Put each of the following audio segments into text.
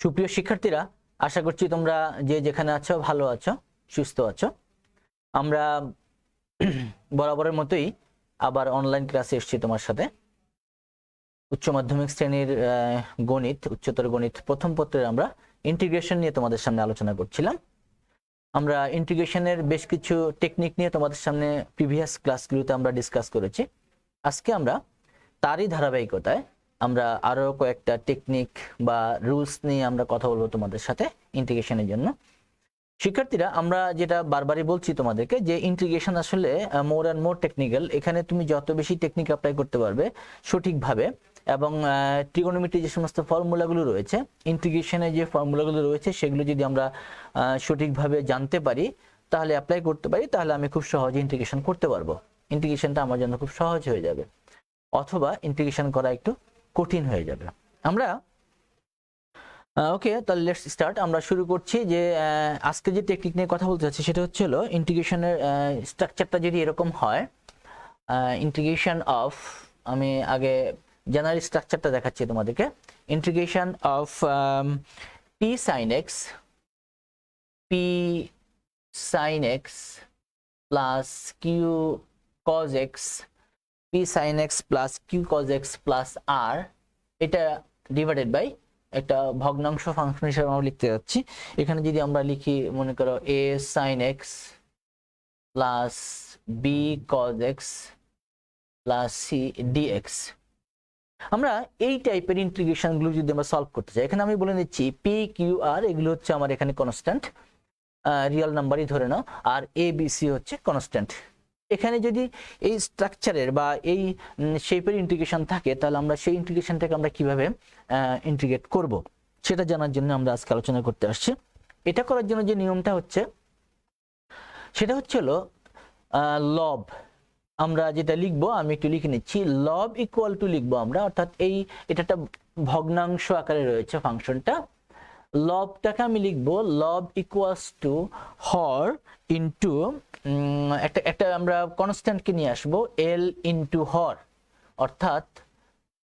সুপ্রিয় শিক্ষার্থীরা, আশা করছি তোমরা যে যেখানে আছো ভালো আছো, সুস্থ আছো। আমরা বরাবরের মতোই আবার অনলাইন ক্লাসে এসেছি তোমার সাথে। উচ্চ মাধ্যমিক শ্রেণীর গণিত, উচ্চতর গণিত প্রথম পত্রের আমরা ইন্টিগ্রেশন নিয়ে তোমাদের সামনে আলোচনা করছিলাম। আমরা ইন্টিগ্রেশনের বেশ কিছু টেকনিক নিয়ে তোমাদের সামনে প্রিভিয়াস ক্লাসগুলোতে আমরা ডিসকাস করেছি। আজকে আমরা তারই ধারাবাহিকতায় আমরা আরো কয়েকটা টেকনিক বা রুলস নিয়ে আমরা কথা বলবো তোমাদের সাথে ইন্টিগ্রেশনের জন্য। শিক্ষার্থীরা, আমরা যেটা বারবারই বলছি তোমাদেরকে যে ইন্টিগ্রেশন আসলে মোর অ্যান্ড মোর টেকনিক্যাল। এখানে তুমি যত বেশি টেকনিক অ্যাপ্লাই করতে পারবে সঠিকভাবে, এবং ট্রিগোনোমেট্রি যে সমস্ত ফর্মুলাগুলো রয়েছে, ইন্টিগ্রেশনে যে ফর্মুলাগুলো রয়েছে সেগুলো যদি আমরা সঠিকভাবে জানতে পারি, তাহলে অ্যাপ্লাই করতে পারি, তাহলে আমি খুব সহজে ইন্টিগ্রেশন করতে পারবো। ইন্টিগ্রেশনটা আমার জন্য খুব সহজ হয়ে যাবে, অথবা ইন্টিগ্রেশন করা একটু কঠিন হয়ে যাবে। আমরা ওকে, তাহলে লেটস স্টার্ট। আমরা শুরু করছি যে আজকে যে টেকনিক নিয়ে কথা বলতে চাচ্ছি সেটা হচ্ছে হলো ইন্টিগ্রেশনের স্ট্রাকচারটা যদি এরকম হয়, ইন্টিগ্রেশন অফ, আমি আগে জেনারেল স্ট্রাকচারটা দেখাচ্ছি তোমাদেরকে। Integration of p sine x plus q cos x, p sine x plus q cos x plus r, এটা ডিভাইডেড বাই একটা ভগ্নাংশ ফাংশন হিসেবে আমরা লিখতে যাচ্ছি। এখানে যদি আমরা লিখি, মনে করো a sine x plus b cos x plus c dx. আমরা এই টাইপের ইন্টিগ্রেশন গুলো যদি আমরা সলভ করতে চাই, এখানে আমি বলে নিচ্ছি পি কিউ আর এগুলো হচ্ছে আমার এখানে কনস্ট্যান্ট, রিয়েল নাম্বারই ধরে নাও, আর এ বি সি হচ্ছে কনস্ট্যান্ট। এখানে যদি এই স্ট্রাকচারের বা এই শেপের ইন্টিগ্রেশন থাকে, তাহলে আমরা সেই ইন্টিগ্রেশনটাকে আমরা কিভাবে ইন্টিগ্রেট করব সেটা জানার জন্য আমরা আজকে আলোচনা করতে আসছি। এটা করার জন্য যে নিয়মটা হচ্ছে সেটা হচ্ছে হলো লব। আমরা যেটা লিখবো, আমি একটু লিখে নিচ্ছি, লব ইকুয়াল টু লিখবো আমরা, অর্থাৎ এটা একটা ভগ্নাংশ আকারে রয়েছে ফাংশনটা। লবটাকে আমি লিখবো লব ইকুয়ালস টু হর ইন্টু একটা আমরা কনস্ট্যান্টকে নিয়ে আসবো এল ইন্টু হর, অর্থাৎ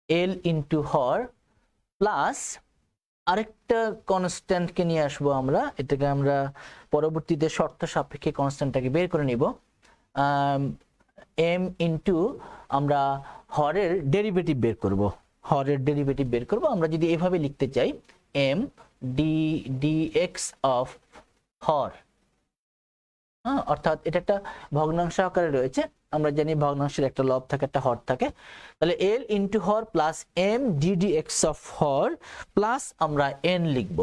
এল ইন্টু হর প্লাস আরেকটা কনস্ট্যান্টকে নিয়ে আসবো আমরা। এটাকে আমরা পরবর্তীতে শর্ত সাপেক্ষে কনস্ট্যান্টটাকে বের করে নিব, এম ইন্টু আমরা হরের ডেরিভেটিভ বের করব, হরের ডেরিভেটিভ বের করব। আমরা যদি এভাবে লিখতে চাই, এম ডি ডিএক্স অফ হর, অর্থাৎ এটা একটা ভগ্নাংশ আকারে রয়েছে। আমরা জানি ভগ্নাংশের একটা লব থাকে, একটা হর থাকে। তাহলে এল ইন্টু হর প্লাস এম ডিডিএক্স অফ হর প্লাস আমরা এন লিখব।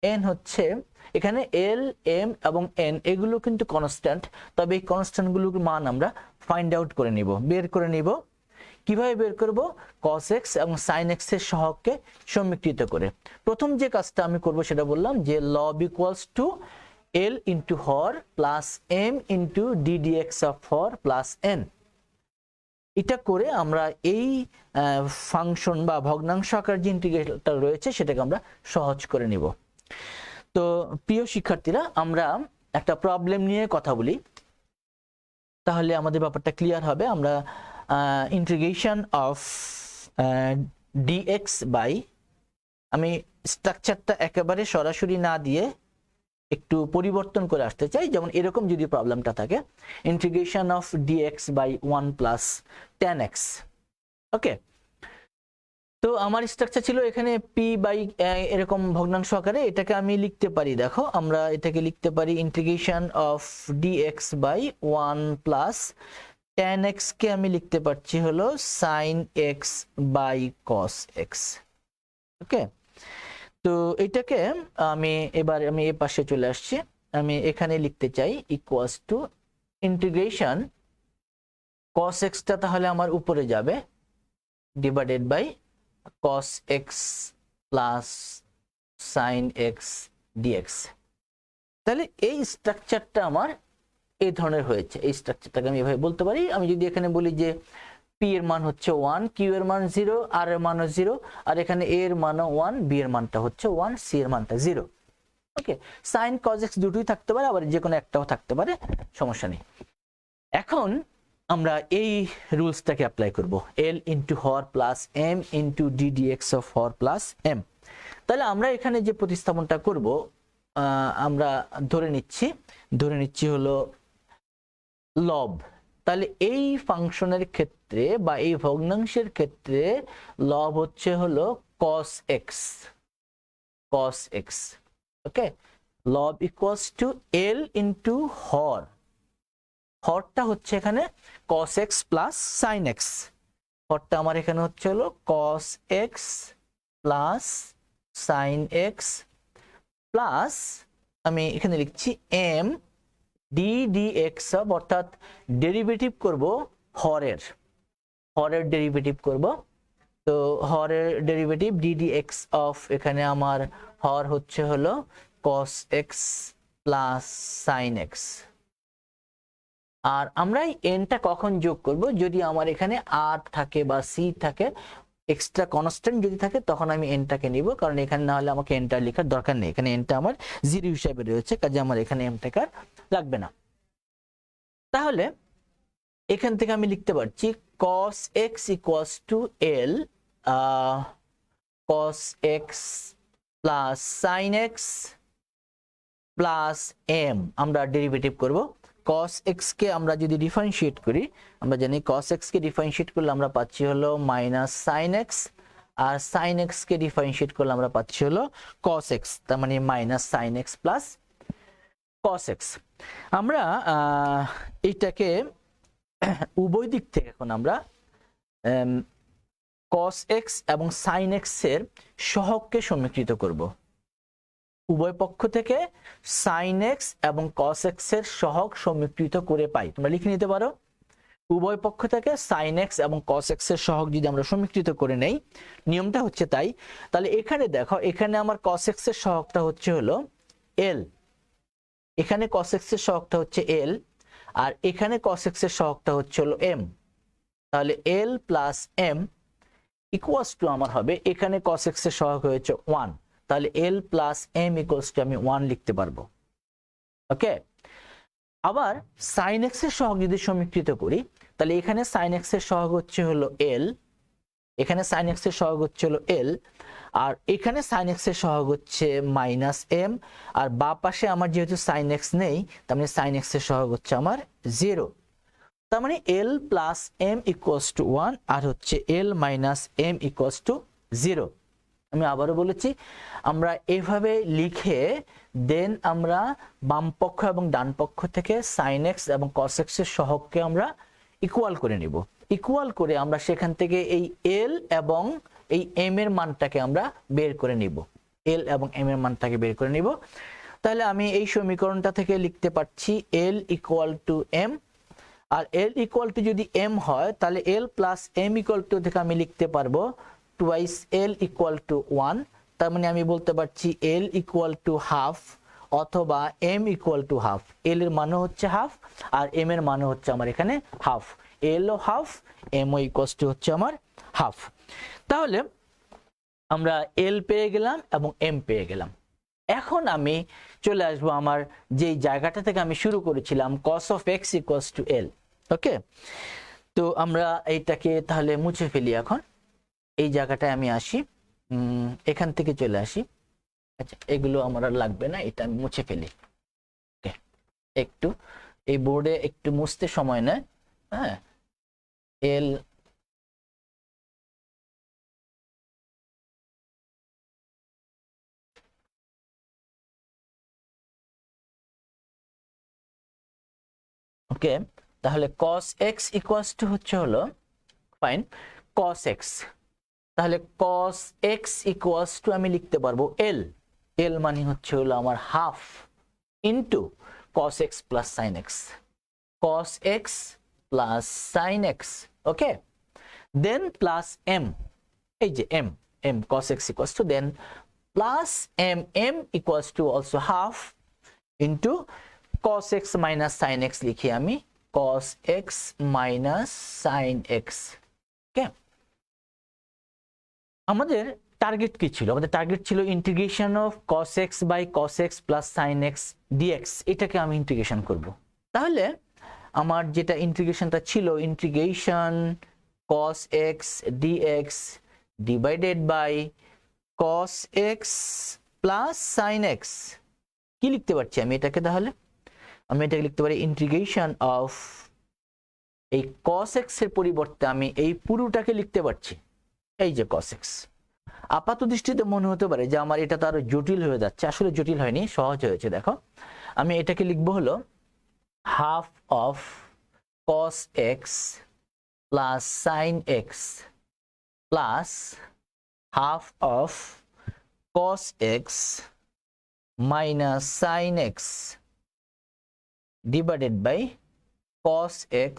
এন হচ্ছে এখানে এল, এম এবং এন এগুলো কিন্তু কনস্ট্যান্ট, তবে এই কনস্ট্যান্টগুলোর মান আমরা ফাইন্ড আউট করে নিব, বের করে নিব। কিভাবে বের করব? cos x এবং sin x এর সহগকে সমীকৃত করে। প্রথম যে কাজটা আমি করব সেটা বললাম যে লব ইকুয়ালস টু L ইন্টু হর plus M into DDX of হর প্লাস N। এটা করে আমরা এই ফাংশন বা ভগ্নাংশ আকার যে ইন্টিগ্রেটরটা রয়েছে সেটাকে আমরা সহজ করে নিব। তো প্রিয় শিক্ষার্থীরা, আমরা একটা প্রবলেম নিয়ে কথা বলি, তাহলে আমাদের ব্যাপারটা ক্লিয়ার হবে। আমরা ইন্টিগ্রেশন অফ dx বাই, আমি স্ট্রাকচারটা একেবারে সরাসরি না দিয়ে একটু পরিবর্তন করে আসতে চাই। যেমন এরকম যদি প্রবলেমটা থাকে, integration of dx by 1 plus tan x। Okay, তো আমার স্ট্রাকচার ছিল এখানে p বাই এরকম ভগ্নাংশ আকারে, এটাকে আমি লিখতে পারি, দেখো আমরা এটাকে লিখতে পারি integration of dx by 1 plus tan x কে আমি লিখতে পারছি হলো sin x by cos x। Okay, তো এটাকে আমি এই পাশে চলে আসছি, আমি এখানে লিখতে চাই equals to integration cos x টা তাহলে আমার উপরে যাবে divided by cos x plus sin x dx। তাহলে এই স্ট্রাকচারটা আমার এই ধরনের হয়েছে। এই স্ট্রাকচারটাকে আমি এভাবে বলতে পারি। আমি যদি এখানে বলি যে p এর মান হচ্ছে 1, q এর মান 0, r এর মানও 0, আর এখানে a এর মানও 1, b এর মানটা হচ্ছে 1, c এর মানটা 0। ওকে, sin cos x দুটোই থাকতে পারে, আবার যে কোনো একটাও থাকতে পারে, সমস্যা নেই। এখন আমরা এই রুলসটাকে অ্যাপ্লাই করব, এল ইন্টু হর plus m into ddx of হর প্লাস এম। তাহলে আমরা এখানে যে প্রতিস্থাপনটা করব, আমরা ধরে নিচ্ছি হলো লব। তাহলে এই ফাংশনের ক্ষেত্রে বা এই ভগ্নাংশের ক্ষেত্রে লব হচ্ছে হলো cos x, ওকে। লব ইকুয়ালস টু এল ইন্টু হর, হরটা হচ্ছে এখানে cos x plus sin x, হরটা আমার এখানে হচ্ছে হলো cos x plus sin x plus আমি এখানে লিখছি m ddx অফ, অর্থাৎ ডেরিভেটিভ করব হরের ডেরিভেটিভ করব। তো হরের ডেরিভেটিভ ddx অফ, এখানে আমার হর হচ্ছে হলো cos x plus sin x। আর আমরা এই এনটা কখন যোগ করব, যদি আমার এখানে আর থাকে বা সি থাকে, এক্সট্রা কনস্ট্যান্ট যদি থাকে, তখন আমি এনটাকে নিব, কারণ এখানে না হলে আমাকে এনটা লেখার দরকার নেই। এখানে এনটা আমার 0 হিসাবে রয়েছে, কাজে আমার এখানে এমটাকে আর লাগবে না। তাহলে এখান থেকে আমি লিখতে পারছি cos x ইকুয়ালস টু এল cos x plus sin x plus m। আমরা ডেরিভেটিভ করব cos x কে আমরা যদি ডিফারেন্সিয়েট করি, আমরা জানি cos x কে ডিফারেন্সিয়েট করলে আমরা পাচ্ছি হলো মাইনাস sin x, আর sin x কে ডিফারেন্সিয়েট করলে আমরা পাচ্ছি হলো cos x, তার মানে minus sin x plus cos x। আমরা এইটাকে উভয় দিক থেকে এখন আমরা cos x এবং sin x এর সহগকে সমীকৃত করব। উভয় পক্ষ থেকে sin x এবং cos x এর সহগ সমীকৃত করে পাই, তোমরা লিখে নিতে পারো। উভয় পক্ষ থেকে sin x এবং cos x এর সহগ যদি আমরা সমীকৃত করে নেই, নিয়মটা হচ্ছে তাই। তাহলে এখানে দেখো, এখানে আমার cos x এর সহগটা হচ্ছে হলো l, এখানে cos x এর সহগটা হচ্ছে l, আর এখানে cos x এর সহগটা হচ্ছে হলো m। তাহলে l plus m equals two আমার হবে, এখানে cos x এর সহগ হয়েছে 1, তাহলে l plus m equals to আমি 1 লিখতে পারবো, ওকে। আবার sin x এর সহগ যদি সমীকৃত করি, তাহলে এখানে sin x এর সহগ হচ্ছে হলো l, এখানে sin x এর সহগ হচ্ছে হলো l, আর এখানে sin x এর সহগ হচ্ছে মাইনাস m, আর বাম পাশে আমার যেহেতু sin x নেই, তার মানে sin x এর সহগ হচ্ছে আমার 0। তার মানে l plus m equals two 1, আর হচ্ছে l minus m equals two 0। আমি আবারও বলেছি, আমরা এভাবে লিখে দেন আমরা বাম পক্ষ এবং ডান পক্ষ থেকে sin x এবং cos x এর সহগকে আমরা ইকুয়াল করে নিব। ইকুয়াল করে আমরা সেখান থেকে এই l এবং এই m এর মানটাকে আমরা বের করে নিব, l এবং m এর মানটাকে বের করে নিব। তাহলে আমি এই সমীকরণটা থেকে লিখতে পারছি l ইকুয়াল টু m, আর l ইকুয়াল টু যদি m হয়, তাহলে l plus m equal to থেকে আমি লিখতে পারবো টুয়াইস l ইকুয়াল টু 1, তার মানে আমি বলতে পারছি l ইকুয়াল টু হাফ অথবা m equal to half. l এর মান হচ্ছে হাফ আর m এর মান হচ্ছে আমার এখানে হাফ, l ও হাফ, m ও ইকুয়ালস টু হচ্ছে আমার হাফ। তাহলে আমরা l পেয়ে গেলাম এবং m পেয়ে গেলাম। এখন আমি চলে আসবো আমার যেই জায়গাটা থেকে আমি শুরু করেছিলাম, cos of x equals two l, ওকে। তো আমরা এইটাকে তাহলে মুছে ফেলি। এখন এই জায়গাটায় আমি আসি, এখান থেকে চলে আসি। আচ্ছা, এগুলো আমার আর লাগবে না, এটা আমি মুছে ফেলি। ওকে, একটু এই বোর্ডে একটু মুছতে সময় নেয়, হ্যাঁ। এল ওকে, তাহলে cos x ইকুয়ালস টু হচ্ছে হলো, ফাইন, cos x, তাহলে cos x ইকুয়ালস টু আমি লিখতে পারবো l, l মানে হচ্ছে হলো আমার half into cos x plus sin x, cos x plus sin x, okay. Then plus m, এই যে m cos x equals to then plus m equals to also half into cos x minus sin x লিখি আমি cos x minus sin x, ওকে। আমাদের target কি ছিল? আমাদের target ছিল integration of cos x by cos x plus sin x dx, এটাকে আমি integration করব। তাহলে আমার যেটা ইন্টিগ্রেশনটা ছিল, integration cos x dx divided by cos x plus sin x। কি লিখতে পারছি আমি এটাকে? তাহলে আমি এটাকে লিখতে পারি ইন্টিগ্রেশন অফ, এই cos x এর পরিবর্তে আমি এই পুরোটাকে লিখতে পারছি এই যে cos x। আপাত দৃষ্টিতে মনে হতে পারে যে আমার এটা তো আরো জটিল হয়ে যাচ্ছে, আসলে জটিল হয়নি, সহজ হয়েছে। দেখো আমি এটাকে লিখবো হলো half of cos x plus sin x plus half of cos x minus sin x divided by cos x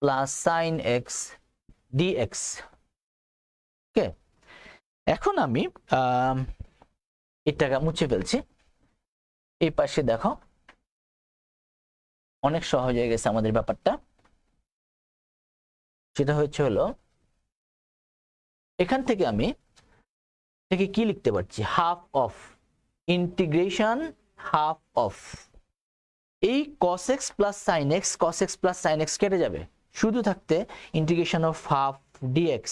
plus sin x dx। Okay, এখন আমি এটাকে মুছে ফেলছি। এই পাশে দেখো অনেক সহজ হয়ে গেছে আমাদের ব্যাপারটা। সেটা হচ্ছে হলো এখান থেকে আমি থেকে কি লিখতে পারছি, half of integration half of এই cos x plus sin x, cos x plus sin x কেটে যাবে, শুধু থাকতে ইন্টিগ্রেশন অফ হাফ dx।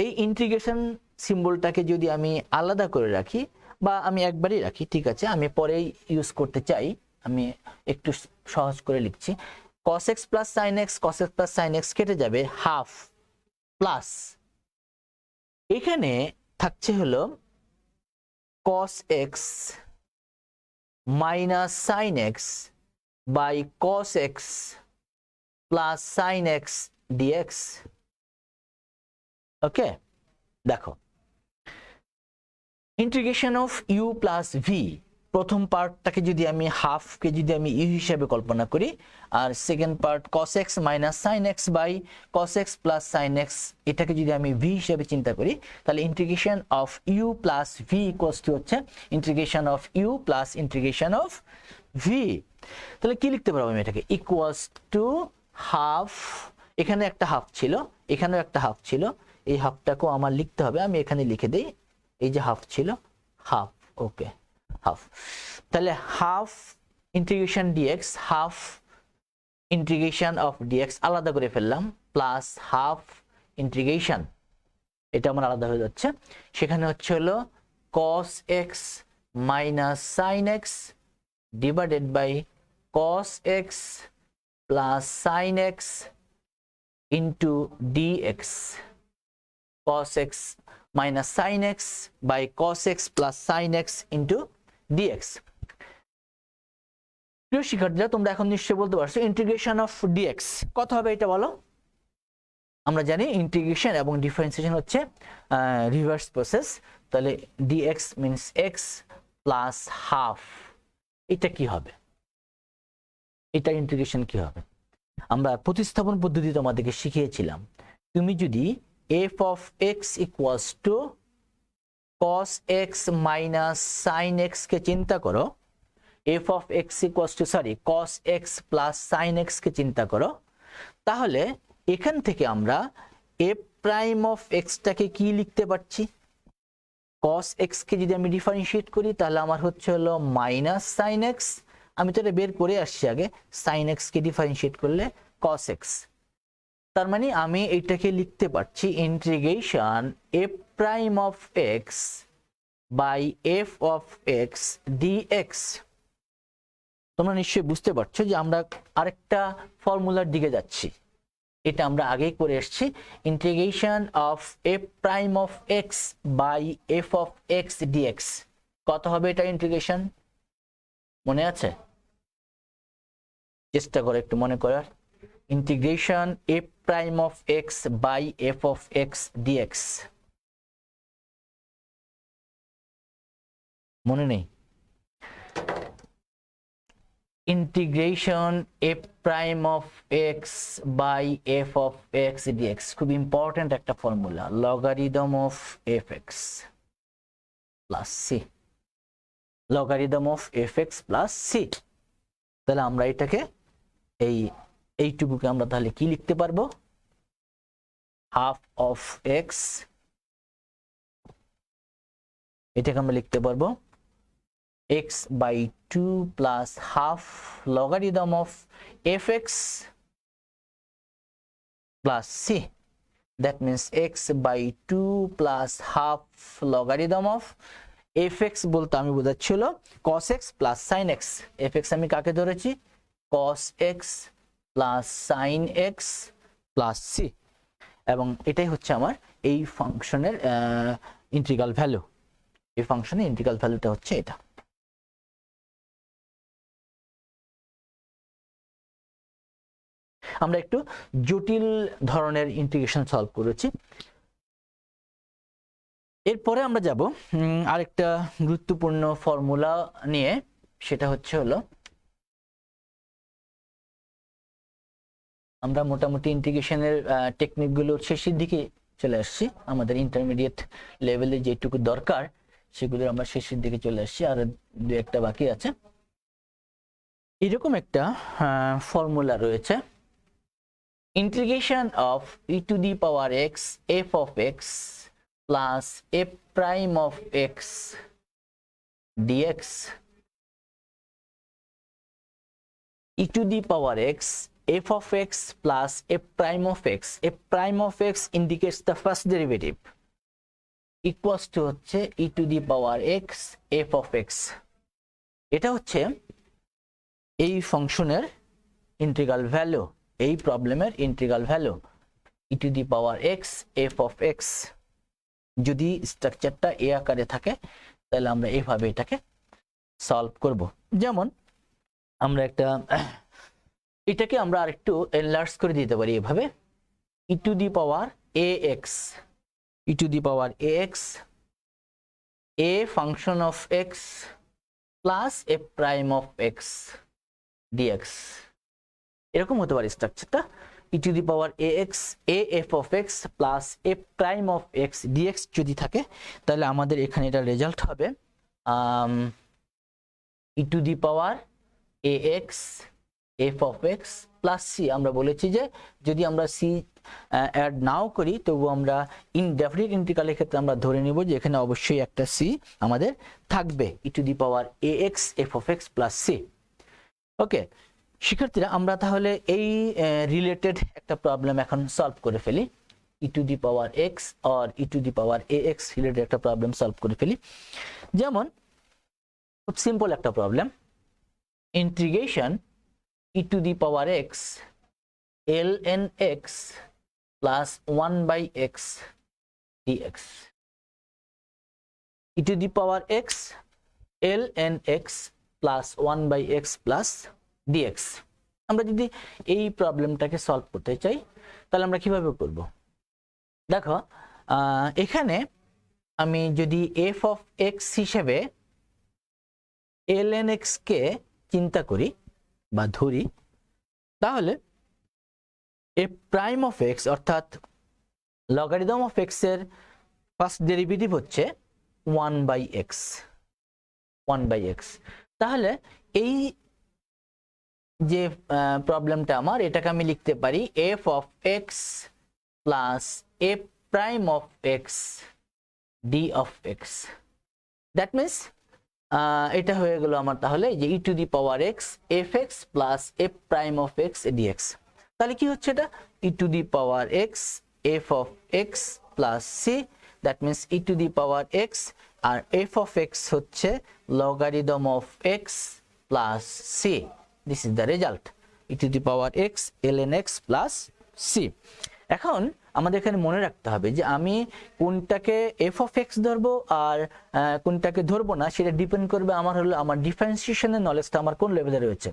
এই ইন্টিগ্রেশন সিম্বলটাকে যদি আমি আলাদা করে রাখি বা আমি একবারই রাখি, ঠিক আছে, আমি পরেই ইউজ করতে চাই, আমি একটু সহজ করে লিখছি। cos x plus sin x, cos x plus sin x কেটে যাবে, হাফ প্লাস এখানে থাকছে হলো cos x minus sin x by cos x plus sin x dx। Okay, দেখো integration of u plus v, প্রথম পার্টটাকে যদি আমি হাফকে যদি আমি u হিসেবে কল্পনা করি, আর second part cos x minus sin x by cos x plus sin x, এটাকে যদি আমি v হিসেবে চিন্তা করি, তাহলে integration of u plus v equals to হচ্ছে integration of u plus integration of v। তাহলে কি লিখতে পারবো আমি এটাকে? ইকুয়ালস টু হাফ, এখানে একটা হাফ ছিল, এখানেও একটা হাফ ছিল, এই হাফটাকেও আমার লিখতে হবে, আমি এখানে লিখে দেই, এই যে হাফ ছিল হাফ, ওকে হাফ। তাহলে half integration dx, half integration of dx আলাদা করে ফেললাম, প্লাস হাফ ইন্টিগ্রেশন, এটা আমার আলাদা হয়ে যাচ্ছে, সেখানে হচ্ছে হলো cos x minus sin x divided by cos x plus sin x into dx, cos x minus sin x by cos x plus sin x into dx। প্রিয় শিক্ষার্থীরা, তোমরা এখন নিশ্চয়ই বলতে পারছো ইন্টিগ্রেশন অফ dx কত হবে এটা বলো? আমরা জানি ইন্টিগ্রেশন এবং ডিফারেন্সিয়েশন হচ্ছে রিভার্স প্রসেস, তাহলে dx means x plus half, এটা কি হবে? এটা ইন্টিগ্রেশন কি হবে? আমরা প্রতিস্থাপন পদ্ধতি তোমাদেরকে শিখিয়েছিলাম, তুমি যদি f of x equals to cos x minus sin x কে চিন্তা করো, f of x equals to cos x plus sin x কে চিন্তা করো, তাহলে এখান থেকে আমরা f prime of x টাকে কি লিখতে পারছি? cos x কে যদি আমি ডিফারেন্সিয়েট করি তাহলে আমার হচ্ছে হলো মাইনাস sin x, আমি তো এটা বের করে আসছি আগে, sin x কে ডিফারেন্সিয়েট করলে cos x, তার মানে আমি এইটাকে লিখতে পারছি integration f prime of x by f of x dx। তোমরা নিশ্চয়ই বুঝতে পারছো যে আমরা আরেকটা ফর্মুলার দিকে যাচ্ছি, এটা আমরা আগেই করে এসেছি, integration of f prime of x by f of x dx। কত হবে এটা ইন্টিগ্রেশন? মনে আছে? চেষ্টা করে একটু মনে করার। Integration f prime of x by f of x dx, মনে নেই? Integration f prime of x by f of x dx, খুব ইম্পর্টেন্ট একটা formula, logarithm of fx plus c, logarithm of fx plus c। তাহলে আমরা এটাকে এইটুকুকে আমরা তাহলে কি লিখতে পারবো? হাফ অফ x, এটাকে আমরা লিখতে পারবো x by 2 plus half logarithm of fx plus c. That means x by 2 plus half logarithm of fx বলতে আমি বোঝাচ্ছিল cos x plus sin x. fx আমি কাকে ধরেছি? cos x plus sin x plus c. এবং এটাই হচ্ছে আমার এই ফাংশনের ইন্টিগ্রাল ভ্যালু। এই ফাংশনের ইন্টিগ্রাল ভ্যালুটা হচ্ছে এটা। আমরা একটু জটিল ধরনের ইন্টিগ্রেশন সলভ করেছি। এরপরে আমরা যাব আরেকটা গুরুত্বপূর্ণ ফর্মুলা নিয়ে, সেটা হচ্ছে হলো আমরা মোটামুটি ইন্টিগ্রেশনের টেকনিকগুলোর শেষের দিকে চলে আসছি। আমাদের ইন্টারমিডিয়েট লেভেলে যেটুকু দরকার সেগুলো আমরা শেষের দিকে চলে আসছি, আর দু একটা বাকি আছে। এরকম একটা ফর্মুলা রয়েছে, integration of e to the power x f of x plus f prime of x dx. e to the power x f of x plus f prime of x. f prime of x indicates the first derivative, equals to হচ্ছে e to the power x f of x. এটা হচ্ছে এই ফাংশনের integral value, এই প্রবলেমের integral value e to the power x f of x। যদি স্ট্রাকচারটা এ আকারে থাকে তাহলে আমরা এইভাবে এটাকে সলভ করব। যেমন আমরা এটাকে আমরা আরেকটু এনলার্জ করে দিতে পারি এভাবে, e to the power ax, e to the power ax a function of x plus f prime of x dx। এরকম হতে পারে স্ট্রাকচারটা, e to the power ax a f of x plus f prime of x dx যদি থাকে তাহলে আমাদের এখানে এটা রেজাল্ট হবে e to the power ax f of x plus c। আমরা বলেছি যে যদি আমরা c অ্যাড নাও করি তবু আমরা ইনডেফিনিট ইন্টিগ্রালের ক্ষেত্রে আমরা ধরে নিব যে এখানে অবশ্যই একটা c আমাদের থাকবে, e to the power ax f of x plus c। ওকে শিক্ষার্থীরা, আমরা তাহলে এই রিলেটেড একটা প্রবলেম এখন সলভ করে ফেলি, e to the power x or e to the power ax related একটা প্রবলেম সলভ করে ফেলি। যেমন খুব সিম্পল একটা problem, integration e to the power x ln x plus 1 by x dx। e to the power x ln x plus 1 by x plus dx। আমরা যদি এই প্রবলেমটাকে solve করতে চাই তাহলে আমরা কিভাবে করব? দেখো এখানে আমি যদি f of x হিসেবে ln x কে চিন্তা করি বা ধরি, তাহলে f prime of x অর্থাৎ লগারিদম অফ x এর ফার্স্ট ডেরিভেটিভ হচ্ছে 1 by x, 1 by x। তাহলে এই যে প্রবলেমটা আমার, এটাকে আমি লিখতে পারি f of x plus f prime of x d of x। That means এটা হয়ে গেল আমার তাহলে যে e to the power x fx plus f prime of x dx। তাহলে কি হচ্ছে এটা? e to the power x f of x plus c, that means e to the power x আর f of x হচ্ছে logarithm of x plus c। This is the result, e to the power x ln x plus c। এখন আমাদের এখানে মনে রাখতে হবে যে আমি কোনটাকে f of x ধরবো আর কোনটাকে ধরবো না সেটা ডিপেন্ড করবে আমার ডিফারেন্সিয়েশনের নলেজটা আমার কোন লেভেলে রয়েছে।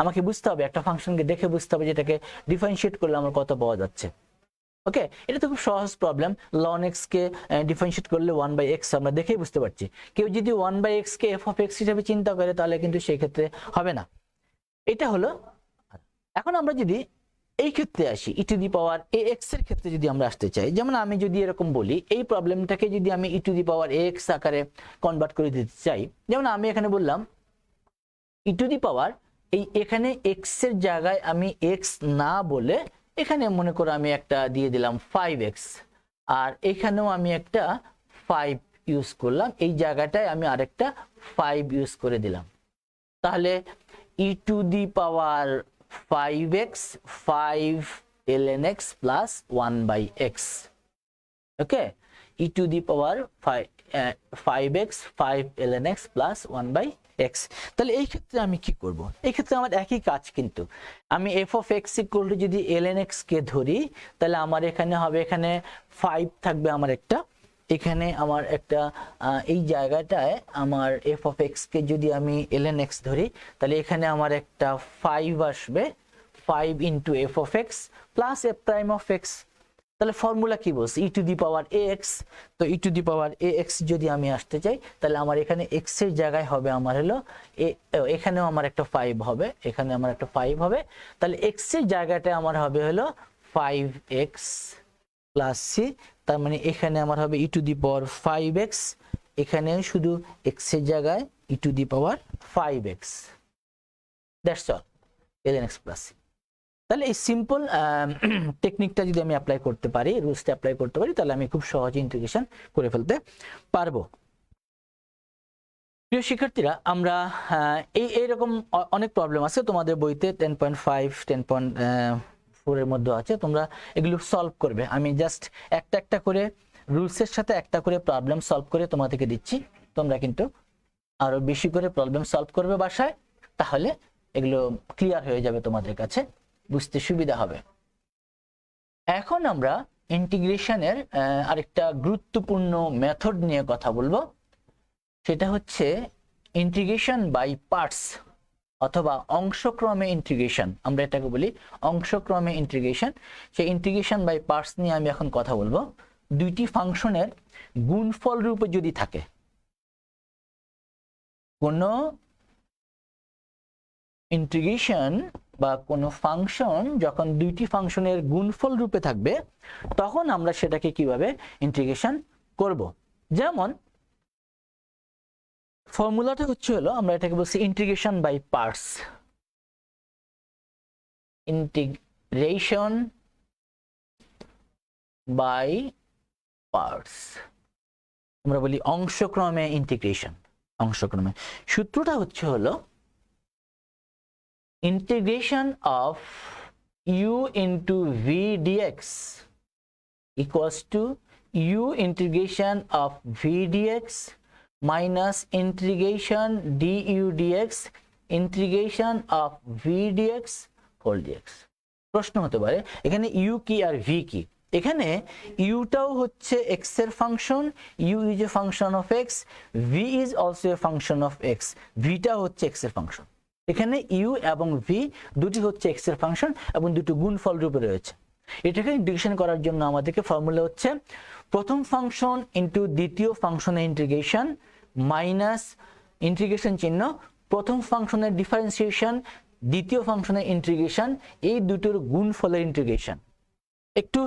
আমাকে বুঝতে হবে, একটা ফাংশনকে দেখে বুঝতে হবে যেটাকে ডিফারেন্সিয়েট করলে আমার কত পাওয়া যাচ্ছে। ওকে, এটা তো খুব সহজ প্রবলেম, ln x কে ডিফারেন্সিয়েট করলে 1 by x আমরা দেখেই বুঝতে পারছি। কেউ যদি 1 by x K f of x হিসেবে চিন্তা করে তাহলে কিন্তু সেই ক্ষেত্রে হবে না। এটা হলো। এখন আমরা যদি এই ক্ষেত্রে আসি, e to the power ax এর ক্ষেত্রে যদি আমরা আসতে চাই, যেমন আমি যদি এরকম বলি এই প্রবলেমটাকে যদি আমি e to the power ax আকারে কনভার্ট করে দিতে চাই, যেমন আমি এখানে বললাম e to the power এই এখানে x এর জায়গায় আমি x না বলে এখানে মনে করো আমি একটা দিয়ে দিলাম 5x, আর এখানেও আমি একটা 5 ইউজ করলাম, এই জায়গাটায় আমি আরেকটা 5 ইউজ করে দিলাম, তাহলে e to the power 5x 5 ln x plus 1/x। Okay, e to the power 5x 5 ln x plus 1/x। তাহলে এই ক্ষেত্রে আমি কি করব? এই ক্ষেত্রে আমার একই কাজ, কিন্তু আমি f of x equal to যদি ln x কে ধরি, তাহলে আমার এখানে হবে, এখানে 5 থাকবে আমার একটা, এখানে আমার একটা এই জায়গাটায় আমার f of x কে যদি আমি ln x ধরি, তাহলে এখানে আমার একটা 5 আসবে, 5 into f of x plus f prime of x। তাহলে ফর্মুলা কি বলছে? e to the power ax। তো e to the power ax যদি আমি আসতে চাই, তাহলে আমার এখানে x এর জায়গায় হবে আমার হলো এখানেও আমার একটা 5 হবে, এখানে আমার একটা 5 হবে, তাহলে x এর জায়গাটায় আমার হবে হলো 5x প্লাস c। তার মানে এখানে আমার হবে e to the power 5x, এখানে শুধু x এর জায়গায় e to the power 5x, that's all, ln x plus c। তাহলে এই সিম্পল টেকনিকটা যদি আমি অ্যাপ্লাই করতে পারি, রুলসটা অ্যাপ্লাই করতে পারি, তাহলে আমি খুব সহজে ইন্টিগ্রেশন করে ফেলতে পারবো। প্রিয় শিক্ষার্থীরা, আমরা এইরকম অনেক প্রবলেম আছে তোমাদের বইতে 10.5 10.4 এর মধ্যে আছে, তোমরা এগুলো সলভ করবে। আমি জাস্ট একটা একটা করে রুলসের সাথে একটা করে প্রবলেম সলভ করে তোমাদেরকে দিচ্ছি, তোমরা কিন্তু আরো বেশি করে প্রবলেম সলভ করবে বাসায়, তাহলে এগুলো ক্লিয়ার হয়ে যাবে, তোমাদের কাছে বুঝতে সুবিধা হবে। এখন আমরা ইন্টিগ্রেশনের আরেকটা গুরুত্বপূর্ণ মেথড নিয়ে কথা বলবো, সেটা হচ্ছে ইন্টিগ্রেশন বাই পার্টস অথবা অংশক্রমে ইন্টিগ্রেশন, আমরা এটাকে বলি অংশক্রমে ইন্টিগ্রেশন। সেই ইন্টিগ্রেশন বাই পার্টস নিয়ে আমি এখন কথা বলবো। দুইটি ফাংশনের গুণফল রূপে যদি থাকে, কোনো ইন্টিগ্রেশন বা কোনো ফাংশন যখন দুইটি ফাংশনের গুণফল রূপে থাকবে, তখন আমরা সেটাকে কিভাবে ইন্টিগ্রেশন করব। যেমন ফর্মুলাটা হচ্ছে হলো, আমরা এটাকে বলছি integration by parts. Integration by parts আমরা বলি অংশক্রমে ইন্টিগ্রেশন। অংশক্রমে সূত্রটা হচ্ছে হলো integration of u into v dx equals to u integration of v dx minus integration du dx integration of v dx whole dx। প্রশ্ন হতে পারে এখানে u কি আর v কি? এখানে u টাও হচ্ছে x এর function, u is a function of x, v is also a function of x, v টা হচ্ছে x এর ফাংশন। এখানে u এবং v দুটি হচ্ছে x এর ফাংশন এবং দুটো গুণফল রূপে রয়েছে। এটাকে ইন্টিগ্রেশন করার জন্য আমাদেরকে ফর্মুলা হচ্ছে প্রথম ফাংশন ইনটু দ্বিতীয় ফাংশনের ইন্টিগ্রেশন মাইনাস ইন্টিগ্রেশন চিহ্ন প্রথম ফাংশনের ডিফারেন্সিয়েশন দ্বিতীয় ফাংশনের ইন্টিগ্রেশন, এই দুটোর গুণফলের ইন্টিগ্রেশন। একটু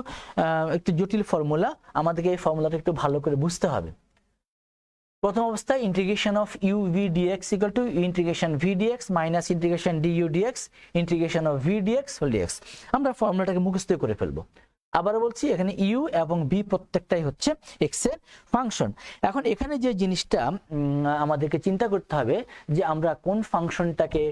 জটিল ফর্মুলা, আমাদেরকে এই ফর্মুলাটা একটু ভালো করে বুঝতে হবে। প্রথম অবস্থায় integration of u v dx equal to integration v dx minus integration du dx integration of v dx whole dx। আমরা ফর্মুলাটাকে মুখস্থ করে ফেলবো। আবারও বলছি, এখানে u এবং v প্রত্যেকটাই হচ্ছে x এর ফাংশন। এখন এখানে যে জিনিসটা আমাদেরকে চিন্তা করতে হবে যে আমরা কোন ফাংশনটাকে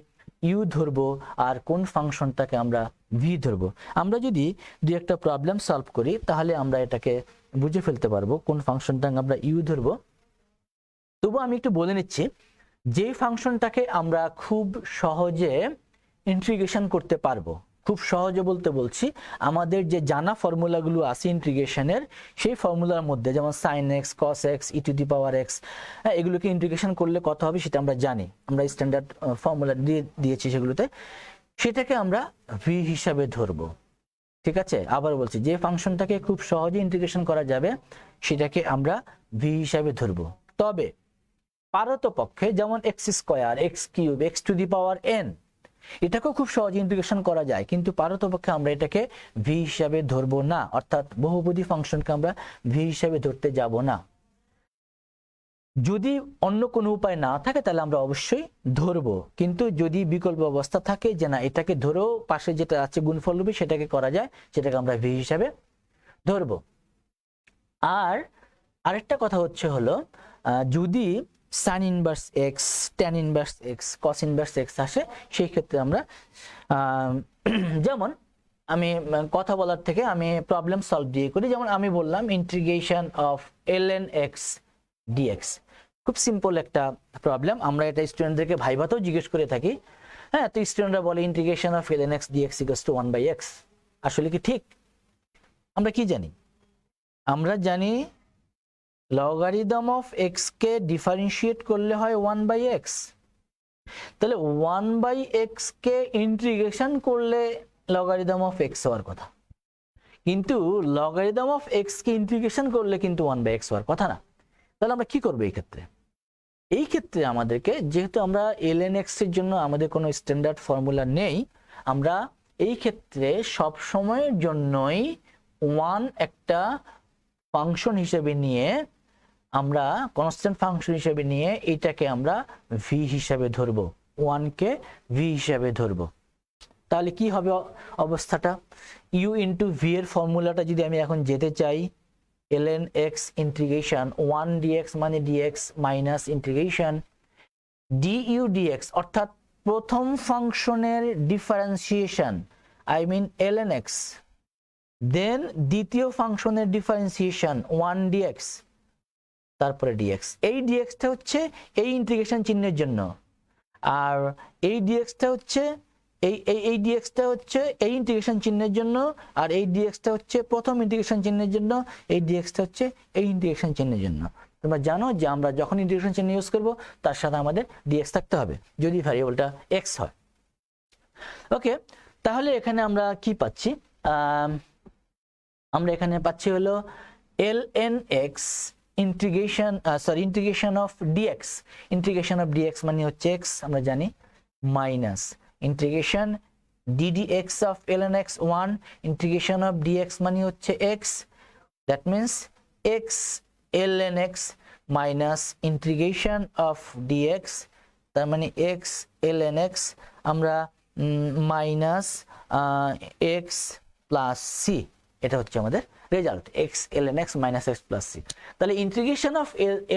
u ধরবো আর কোন ফাংশনটাকে আমরা v ধরবো। আমরা যদি দুই একটা প্রবলেম সলভ করি, তাহলে আমরা এটাকে বুঝে ফেলতে পারবো কোন ফাংশনটাকে আমরা u ধরবো। তবু আমি একটু বলে নিচ্ছি, যে ফাংশনটাকে আমরা খুব সহজে ইন্টিগ্রেশন করতে পারবো, খুব সহজে বলতে বলছি আমাদের যে জানা ফর্মুলাগুলো আছে ইন্টিগ্রেশনের, সেই ফর্মুলার মধ্যে যেমন sin x cos x e to the power x, এগুলোকে ইন্টিগ্রেশন করলে কত হবে সেটা আমরা জানি, আমরা স্ট্যান্ডার্ড ফর্মুলা দিয়েছি সেগুলোতে, সেটাকে আমরা v হিসাবে ধরবো। ঠিক আছে, আবার বলছি, যে ফাংশনটাকে খুব সহজে ইন্টিগ্রেশন করা যাবে সেটাকে আমরা v হিসাবে ধরবো। তবে পারতপক্ষে যেমন x square x cube x to the power n, এটাকেও খুব সহজে ইন্টিগ্রেশন করা যায়, কিন্তু পারতপক্ষে আমরা এটাকে v হিসাবে ধরবো না, অর্থাৎ বহুপদী ফাংশনকে আমরা v হিসাবে ধরতে যাব না। যদি অন্য কোনো উপায় না থাকে তাহলে আমরা অবশ্যই ধরবো, কিন্তু যদি বিকল্প অবস্থা থাকে যে না এটাকে ধরেও পাশে যেটা আছে গুণফল রূপে সেটাকে করা যায়, সেটাকে আমরা v হিসাবে ধরবো। আর আরেকটা কথা হচ্ছে হলো যদি sign inverse x, tan inverse x, cos inverse x আসে, সেই ক্ষেত্রে আমরা যেমন আমি কথা বলার থেকে আমি প্রবলেম সলভ দিয়ে করি। যেমন আমি বললাম integration of ln x dx, খুব সিম্পল একটা প্রবলেম। আমরা এটা স্টুডেন্টদেরকে ভাইভাতেও জিজ্ঞেস করে থাকি। হ্যাঁ, তো স্টুডেন্টরা বলে integration of ln x dx = 1/x। আসলে কি ঠিক? আমরা কি জানি? আমরা জানি logarithm of x K differentiate করলে হয় 1/x। তাহলে 1/x কে ইন্টিগ্রেশন করলে লগারিদম অফ x হওয়ার কথা, কিন্তু লগারিদম অফ x কে ইন্টিগ্রেশন করলে কিন্তু 1/x হওয়ার কথা না। তাহলে আমরা কি করব এই ক্ষেত্রে? এই ক্ষেত্রে আমাদেরকে, যেহেতু আমরা ln x এর জন্য আমাদের কোনো স্ট্যান্ডার্ড ফর্মুলা নেই, আমরা এই ক্ষেত্রে সব সময়ের জন্যই 1 একটা ফাংশন হিসেবে নিয়ে, আমরা কনস্ট্যান্ট ফাংশন হিসেবে নিয়ে এটাকে আমরা v হিসেবে ধরব, 1 কে v হিসেবে ধরব। তাহলে কি হবে অবস্থাটা? u ইনটু v এর ফর্মুলাটা যদি আমি এখন যেতে চাই, ln x ইন্টিগ্রেশন 1 dx মানে dx minus integration du dx, অর্থাৎ প্রথম ফাংশনের differentiation, I mean ln x, then দ্বিতীয় ফাংশনের ডিফারেন্সিয়েশন 1 dx, তারপরে dx। এই dxটা হচ্ছে এই ইন্টিগ্রেশন চিহ্নের জন্য, আর এই dxটা হচ্ছে এই dxটা হচ্ছে এই ইন্টিগ্রেশন চিহ্নের জন্য, আর এই dxটা হচ্ছে প্রথম ইন্টিগ্রেশন চিহ্নের জন্য, এই dxটা হচ্ছে এই ইন্টিগ্রেশন চিহ্নের জন্য। তোমরা জানো যে আমরা যখন ইন্টিগ্রেশন চিহ্ন ইউজ করব তার সাথে আমাদের dx থাকতে হবে যদি ভ্যারিয়েবলটা x হয়। ওকে, তাহলে এখানে আমরা কি পাচ্ছি? আমরা এখানে পাচ্ছি হলো ln x integration of dx, integration of dx মানে হচ্ছে x, আমরা জানি, minus integration ddx of ln x 1, integration of dx মানে হচ্ছে x, that means x ln x minus integration of dx, তার মানে x ln x, আমরা minus x plus c, এটা হচ্ছে আমাদের result, x ln x minus x plus c। তাহলে integration of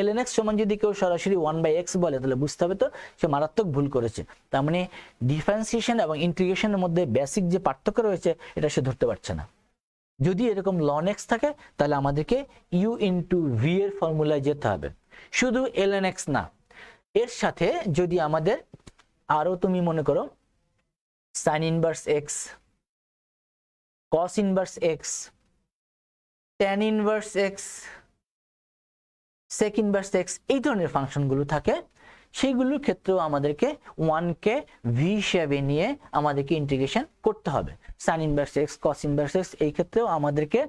ln x সমান যদি কেউ সরাসরি 1/x বলে, তাহলে বুঝতে হবে তো সে মারাত্মক ভুল করেছে। তার মানে ডিফারেন্সিয়েশন এবং ইন্টিগ্রেশনের মধ্যে বেসিক যে পার্থক্য রয়েছে এটা সে ধরতে পারছে না। যদি এরকম ln x থাকে তাহলে আমাদেরকে u ইনটু v এর ফর্মুলায় যেতে হবে, শুধু ln x না, এর সাথে যদি আমাদের আরো তুমি মনে করো sin inverse x, cos inverse x, tan inverse x, sec inverse x, এই ধরনের ফাংশনগুলো থাকে, সেইগুলোর ক্ষেত্রেও আমাদেরকে 1 কে v হিসেবে নিয়ে আমাদেরকে ইন্টিগ্রেশন করতে হবে। sin inverse x, cos inverse x, এই ক্ষেত্রেও আমাদেরকে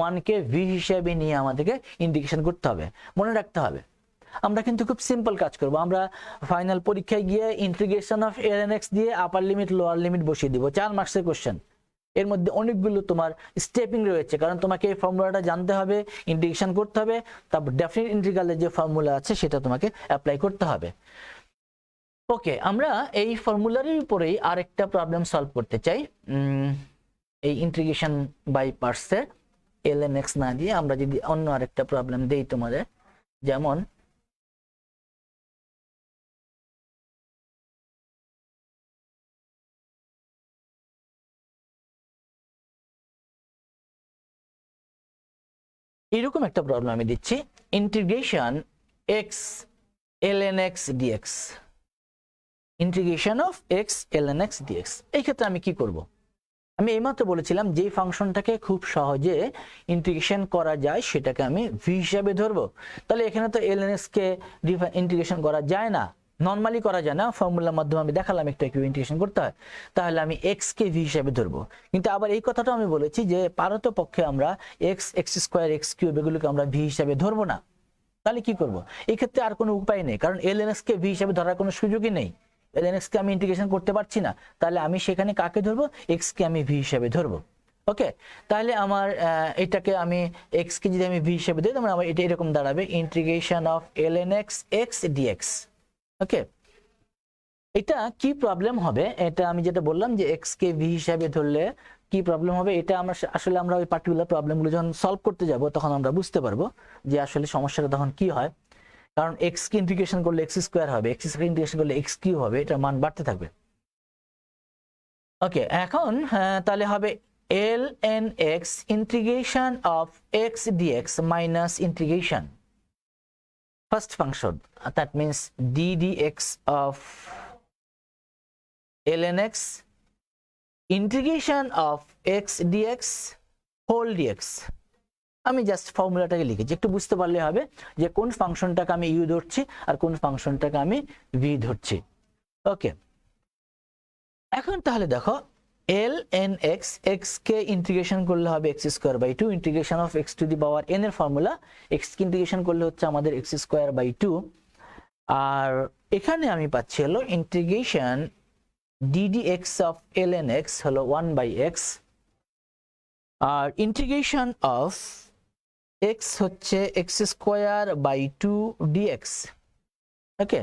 1 কে v হিসেবে নিয়ে আমাদেরকে ইন্টিগ্রেশন করতে হবে। মনে রাখতে হবে আমরা কিন্তু খুব সিম্পল কাজ করব। আমরা ফাইনাল পরীক্ষায় গিয়ে ইন্টিগ্রেশন অফ ln x দিয়ে আপার লিমিট লোয়ার লিমিট বসিয়ে দিব, 4 মার্কসের কোশ্চেন। এর মধ্যে অনেকগুলো তোমার স্টেপিং রয়েছে, কারণ তোমাকে এই ফর্মুলাটা জানতে হবে, ইন্টিগ্রেশন করতে হবে, তারপর ডেফিনিট ইন্টিগ্রালের যে ফর্মুলা আছে সেটা তোমাকে অ্যাপ্লাই করতে হবে। ওকে, আমরা এই ফর্মুলার উপরেই আরেকটা প্রবলেম সলভ করতে চাই। এই ইন্টিগ্রেশন বাই পার্টসের ln x না দিয়ে আমরা যদি অন্য আরেকটা প্রবলেম দেই তোমাদের, যেমন এরকম একটা প্রবলেম আমি দিচ্ছি, integration x ln x dx, integration of x ln x dx। এই ক্ষেত্রে আমি কি করব? আমি এইমাত্র বলেছিলাম যে ফাংশনটাকে খুব সহজে ইন্টিগ্রেশন করা যায় সেটাকে আমি v হিসাবে ধরবো। তাহলে এখানে তো ln x কে ইন্টিগ্রেশন করা যায় না, নরমালি করা যায় না, ফর্মুলার মাধ্যমে আমি দেখালাম একটা কিভাবে ইন্টিগ্রেশন করতে হয়। তাহলে আমি x কে v হিসাবে ধরবো। কিন্তু আবার এই কথাটা আমি বলেছি যে পারতপক্ষে আমরা x, x square, x cube এগুলোকে আমরা v হিসাবে ধরবো না। তাহলে কি করব? এই ক্ষেত্রে আর কোনো উপায় নেই, কারণ ln x কে v হিসাবে ধরার কোনো সুযোগই নেই। ln x কে আমি ইন্টিগ্রেশন করতে পারছি না, তাহলে আমি সেখানে কাকে ধরবো? x কে আমি v হিসাবে ধরবো। ওকে, তাহলে আমার এটাকে আমি x কে যদি আমি v হিসাবে দিই, তাহলে আমার এটা এরকম দাঁড়াবে integration of ln x x dx। ওকে, এটা কি প্রবলেম হবে? এটা আমি যেটা বললাম যে x কে v হিসাবে ধরলে কি প্রবলেম হবে এটা আমরা আসলে আমরা ওই পার্টিকুলার প্রবলেমগুলো যখন সলভ করতে যাব তখন আমরা বুঝতে পারবো যে আসলে সমস্যাটা তখন কি হয়। কারণ x কে ইন্টিগ্রেশন করলে x স্কয়ার হবে, x কে ইন্টিগ্রেশন করলে x কিউব হবে, এটার মান বাড়তে থাকবে। ওকে, এখন তাহলে হবে ln x integration of x dx minus integration first function, that means d dx of ln x integration of x dx whole dx। আমি জাস্ট ফর্মুলাটাকে লিখেছি, একটু বুঝতে পারলে হবে যে কোন ফাংশনটাকে আমি ইউ ধরছি আর কোন ফাংশনটাকে আমি ভি ধরছি। ওকে, এখন তাহলে দেখো ln x, x কে ইন্টিগ্রেশন করলে হবে x square by 2, integration of x to the power n এর ফর্মুলা, x কে ইন্টিগ্রেশন করলে হচ্ছে আমাদের x স্কয়ার বাই 2, আর এখানে আমি পাচ্ছি হলো integration ddx of ln x হলো 1 বাই x, আর ইন্টিগ্রেশন অফ x হচ্ছে x square by 2 dx। Okay,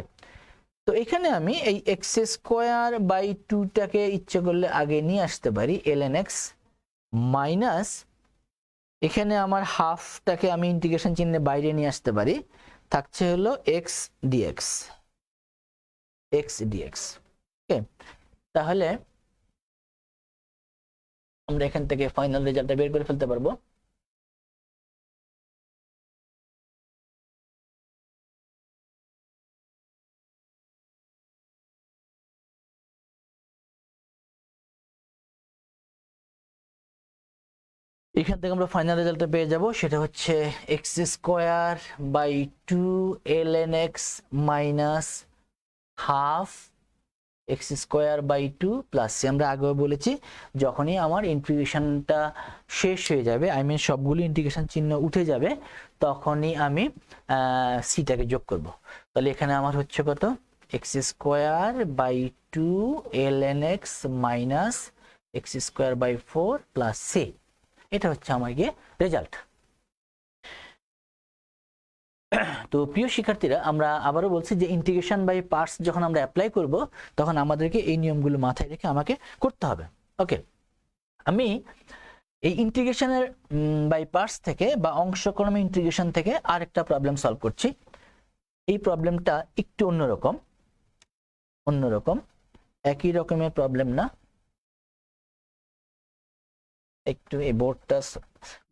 তো এখানে আমি এই x স্কয়ার বাই 2 টাকে ইচ্ছে করলে আগে নিয়ে আসতে পারি ln x মাইনাস, এখানে আমার হাফটাকে আমি ইন্টিগ্রেশন চিহ্নে বাইরে নিয়ে আসতে পারি, থাকছে হলো x dx। ওকে, তাহলে আমরা এখান থেকে ফাইনাল রেজাল্টটা বের করে ফেলতে পারবো। এখান থেকে আমরা ফাইনাল রেজাল্টটা পেয়ে যাব, সেটা হচ্ছে x square by 2 ln x minus half x square by 2 plus c। আমরা আগেও বলেছি যখনই আমার ইন্টিগ্রেশনটা শেষ হয়ে যাবে, আই মিন সবগুলো ইন্টিগ্রেশন চিহ্ন উঠে যাবে, তখনই আমি সিটাকে যোগ করব। তাহলে এখানে আমার হচ্ছে কত, x square by 2 ln x minus x square by 4 plus c। এটা হচ্ছে আমার গিয়ে রেজাল্ট। তো প্রিয় শিক্ষার্থীরা, আমরা আবারও বলছি যে ইন্টিগ্রেশন বাই পার্টস যখন আমরা অ্যাপ্লাই করব তখন আমাদেরকে এই নিয়মগুলো মাথায় রেখে আমাকে করতে হবে। ওকে, আমি এই ইন্টিগ্রেশনের বাই পার্টস থেকে বা অংশক্রমে ইন্টিগ্রেশন থেকে আরেকটা প্রবলেম সলভ করছি। এই প্রবলেমটা একটু অন্যরকম, একই রকমের প্রবলেম না, একটু এই বোর্ডটা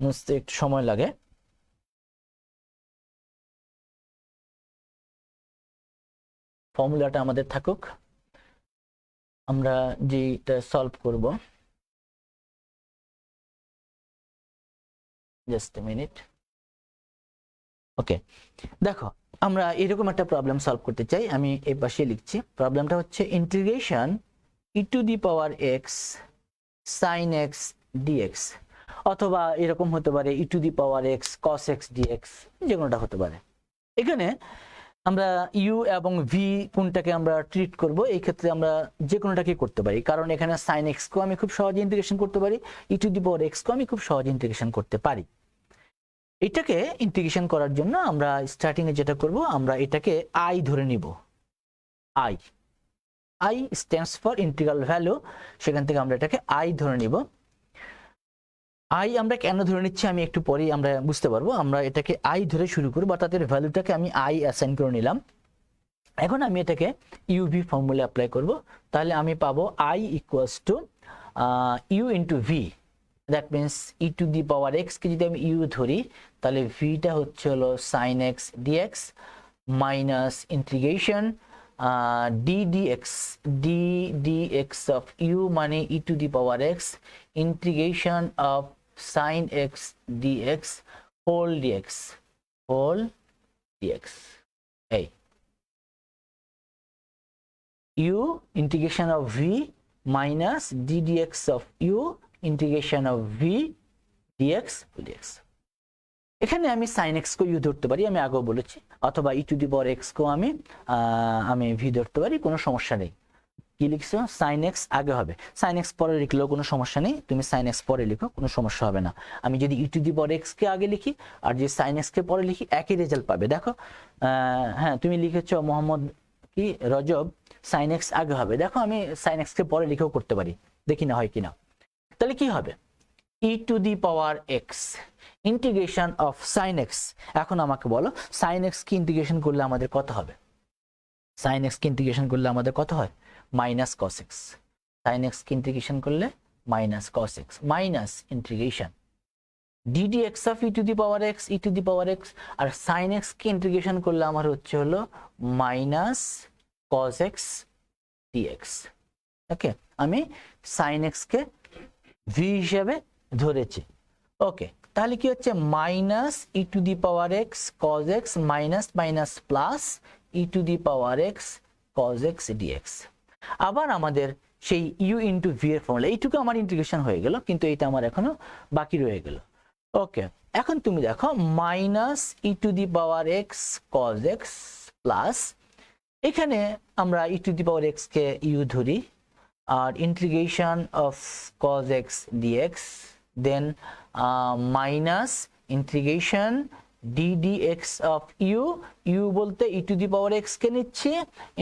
মুছতে একটু সময় লাগে। ফর্মুলাটা আমাদের থাকুক, আমরা যেটা সলভ করব, জাস্ট এ মিনিট। ওকে, দেখো আমরা এরকম একটা প্রবলেম সলভ করতে চাই, আমি এই পাশে লিখছি। প্রবলেমটা হচ্ছে integration e to the power x sin x dx, অথবা এরকম হতে পারে e to the power x cos x dx, যে কোনোটা হতে পারে। এখানে আমরা u এবং v কোনটাকে আমরা ট্রিট করব, এই ক্ষেত্রে আমরা যে কোনোটাকে করতে পারি, কারণ এখানে sin x কেও আমি খুব সহজে ইন্টিগ্রেশন করতে পারি, e to the power x কেও আমি খুব সহজে ইন্টিগ্রেশন করতে পারি। এটাকে ইন্টিগ্রেশন করার জন্য আমরা স্টার্টিং এ যেটা করব, আমরা এটাকে i ধরে নিব। i stands for integral value, সেখান থেকে আমরা এটাকে i ধরে নিব। i আমরা কেন ধরে নিচ্ছি আমি একটু পরেই আমরা বুঝতে পারবো। আমরা এটাকে i ধরে শুরু করব, অর্থাৎ এর ভ্যালুটাকে আমি i অ্যাসাইন করে নিলাম। এখন আমি এটাকে uv ফর্মুলা অ্যাপ্লাই করব, তাহলে আমি পাবো i equals two u into v, that means e to the power x কে যদি আমি u ধরি তাহলে v টা হচ্ছে হলো sin x dx minus integration ddx of u মানে e to the power x integration of sin x dx whole dx এই u integration of v minus ddx of u integration of v dx dx। এখানে আমি sin x को u ধরতে পারি, আমি আগেও বলেছি, অথবা e to the power x को আমি v ধরতে পারি, কোনো সমস্যা নেই। কি লিখছো, sin x আগে হবে, sin x পরে লিখলেও কোনো সমস্যা নেই, তুমি sin x পরে লিখো, কোনো সমস্যা হবে না। আমি যদি e to the power x কে আগে লিখি আর যে sin x কে পরে লিখি, একই রেজাল্ট পাবে। দেখো হ্যাঁ, তুমি লিখেছো মোহাম্মদ কি রজব, sin x আগে হবে, দেখো আমি sin x কে পরে লিখেও করতে পারি, দেখি না হয় কিনা। তাহলে কি হবে e to the power x integration of sin x। এখন আমাকে বলো sin x কি ইন্টিগ্রেশন করলে আমাদের কত হবে? sin x কি ইন্টিগ্রেশন করলে আমাদের কত হয়? Minus cos x। sin x কি ইন্টিগ্রেশন করলে minus cos x minus integration ddx of e to the power x e to the power x, আর sin x কে ইন্টিগ্রেশন করলে আমার হচ্ছে হলো minus cos x dx। Okay, আমি sin x কে v হিসেবে ধরেছি। ওকে, তাহলে কি হচ্ছে minus e to the power x cos x minus minus plus e to the power x cos x dx। আবার আমাদের সেই u ইন্টু v এর ফর্মুলা, এইটুকু আমার ইন্টিগ্রেশন হয়ে গেল, কিন্তু এটা আমার এখনো বাকি রয়ে গেল। ওকে, এখন তুমি দেখো minus e to the power x cos x plus, এখানে আমরা e to the power x কে u ধরি, আর integration of cos x dx, then minus integration ddx of u বলতে e to the power x কে নিচ্ছি,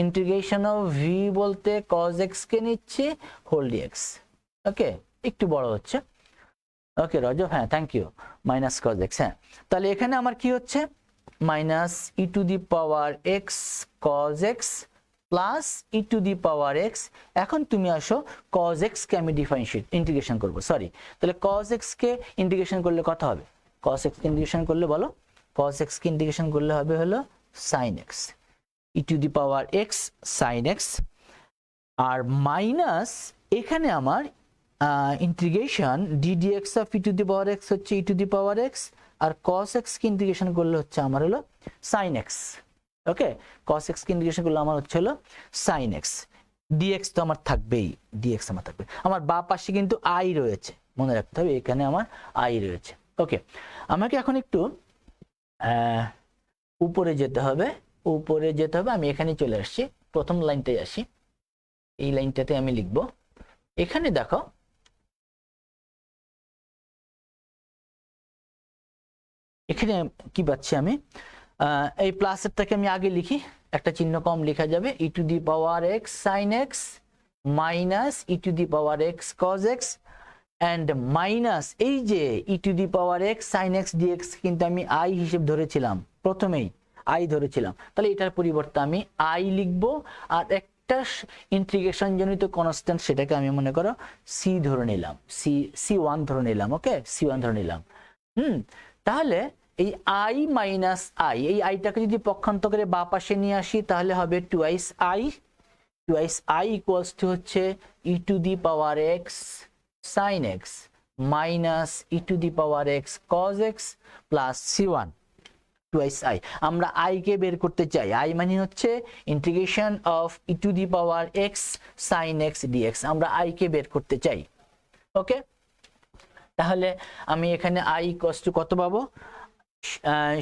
integration of v বলতে cos x কে নিচ্ছি, হোল dx। ওকে, একটু বড় হচ্ছে। ওকে রজব, হ্যাঁ thank you, minus cos x। হ্যাঁ, তাহলে এখানে আমার কি হচ্ছে minus e to the power x cos x plus e to the power x। এখন তুমি আসো cos x কে আমি ইন্টিগ্রেশন করব, সরি, তাহলে cos x কে ইন্টিগ্রেশন করলে কত হবে? cos x কে ইন্টিগ্রেশন করলে বলো, cos x কে ইন্টিগ্রেশন করলে হবে হলো sin x, e to the power x sin x, আর মাইনাস এখানে আমার integration ddx of e to the power x হচ্ছে e to the power x, আর cos x কে ইন্টিগ্রেশন করলে হচ্ছে আমার হলো sin x। Okay, cos x কে ইন্টিগ্রেশন করলে আমার হচ্ছে হলো sin x, dx তো আমার থাকবেই, dx আমার থাকবে। আমার বাম পাশে কিন্তু i রয়েছে, মনে রাখতে হবে এখানে আমার i রয়েছে। ওকে, আমাকে এখন একটু উপরে যেতে হবে, আমি এখানে চলে আসছি, প্রথম লাইনটাই আসি, এই লাইনটাতে আমি লিখব। এখানে দেখো এখানে কি পাচ্ছি আমি, এই প্লাসেরটাকে আমি আগে লিখি, একটা চিহ্ন কম লেখা যাবে, e to the power x sin x minus e to the power x cos x and minus এই যে e to the power x sin x dx কিন্তু আমি i হিসেব ধরেছিলাম, প্রথমেই i ধরেছিলাম, তাহলে এটার পরিবর্তে আমি i লিখব, আর একটা ইন্টিগ্রেশন জনিত কনস্ট্যান্ট সেটাকে আমি মনে করো c ধরে নিলাম, c1 ধরে নিলাম। ওকে, c1 ধরে নিলাম। তাহলে এই i মাইনাস i, এই আইটাকে যদি পক্ষান্তর করে বাম পাশে নিয়ে আসি তাহলে হবে টুয়াইস i ইকুয়ালস টু হচ্ছে e to the power x sin x minus e to the power x cos x plus c1 twice i। আমরা i কে বের করতে চাই, i মানে হচ্ছে integration of e to the power x sin x dx, আমরা i কে বের করতে চাই। ওকে, তাহলে আমি এখানে i ইকুয়ালস টু কত পাবো?